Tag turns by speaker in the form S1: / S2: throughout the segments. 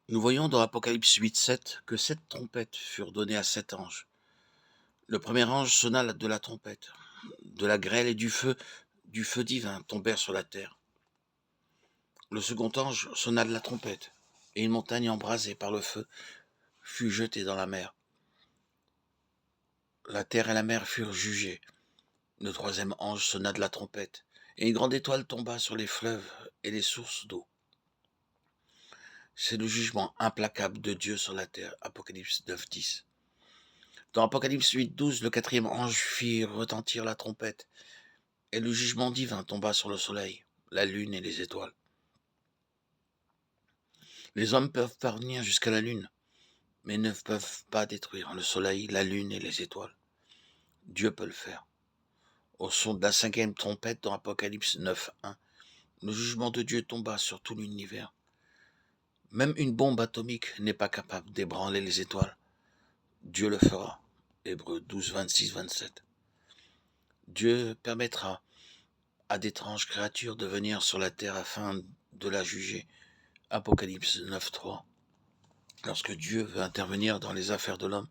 S1: Nous voyons dans Apocalypse 8:7 que 7 trompettes furent données à 7 anges. Le premier ange sonna de la trompette. De la grêle et du feu divin tombèrent sur la terre. Le second ange sonna de la trompette, et une montagne embrasée par le feu fut jetée dans la mer. La terre et la mer furent jugées. Le troisième ange sonna de la trompette, et une grande étoile tomba sur les fleuves et les sources d'eau. C'est le jugement implacable de Dieu sur la terre. Apocalypse 9:10. Dans Apocalypse 8:12, le quatrième ange fit retentir la trompette, et le jugement divin tomba sur le soleil, la lune et les étoiles. Les hommes peuvent parvenir jusqu'à la lune, mais ne peuvent pas détruire le soleil, la lune et les étoiles. Dieu peut le faire. Au son de la cinquième trompette dans Apocalypse 9:1, le jugement de Dieu tomba sur tout l'univers. Même une bombe atomique n'est pas capable d'ébranler les étoiles. Dieu le fera. Hébreux 12, 26, 27. Dieu permettra à d'étranges créatures de venir sur la terre afin de la juger. Apocalypse 9:3. Lorsque Dieu veut intervenir dans les affaires de l'homme,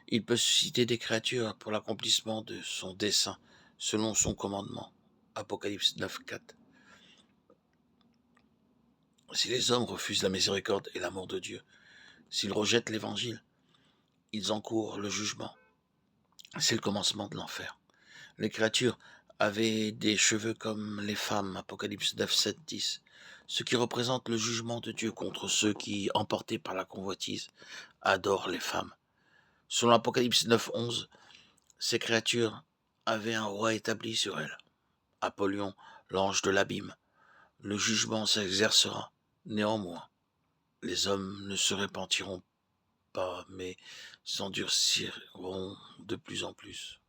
S1: il peut susciter des créatures pour l'accomplissement de son dessein, selon son commandement. Apocalypse 9:4. Si les hommes refusent la miséricorde et l'amour de Dieu, s'ils rejettent l'évangile, ils encourent le jugement. C'est le commencement de l'enfer. Les créatures avaient des cheveux comme les femmes, Apocalypse 9, 7, 10, ce qui représente le jugement de Dieu contre ceux qui, emportés par la convoitise, adorent les femmes. Selon Apocalypse 9, 11, ces créatures avaient un roi établi sur elles, Apollyon, l'ange de l'abîme. Le jugement s'exercera. Néanmoins, les hommes ne se repentiront pas, mais s'endurciront de plus en plus.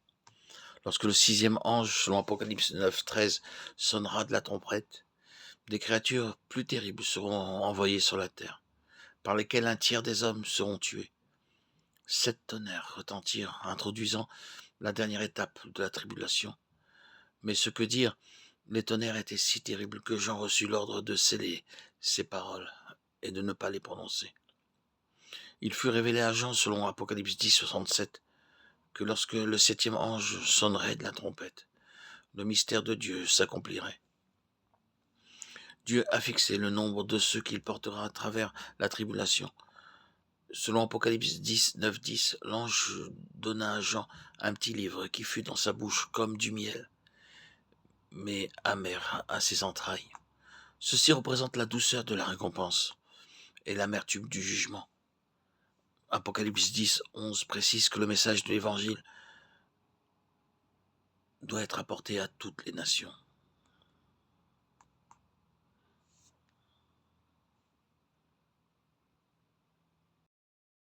S1: Lorsque le sixième ange, selon Apocalypse 9, 13, sonnera de la trompette, des créatures plus terribles seront envoyées sur la terre, par lesquelles un tiers des hommes seront tués. 7 tonnerres retentirent, introduisant la dernière étape de la tribulation. Mais ce que dire, les tonnerres étaient si terribles que Jean reçut l'ordre de sceller ces paroles et de ne pas les prononcer. Il fut révélé à Jean, selon Apocalypse 10, 67, que lorsque le septième ange sonnerait de la trompette, le mystère de Dieu s'accomplirait. Dieu a fixé le nombre de ceux qu'il portera à travers la tribulation. Selon Apocalypse 10, 9, 10, l'ange donna à Jean un petit livre qui fut dans sa bouche comme du miel, mais amer à ses entrailles. Ceci représente la douceur de la récompense et l'amertume du jugement. Apocalypse 10, 11 précise que le message de l'Évangile doit être apporté à toutes les nations.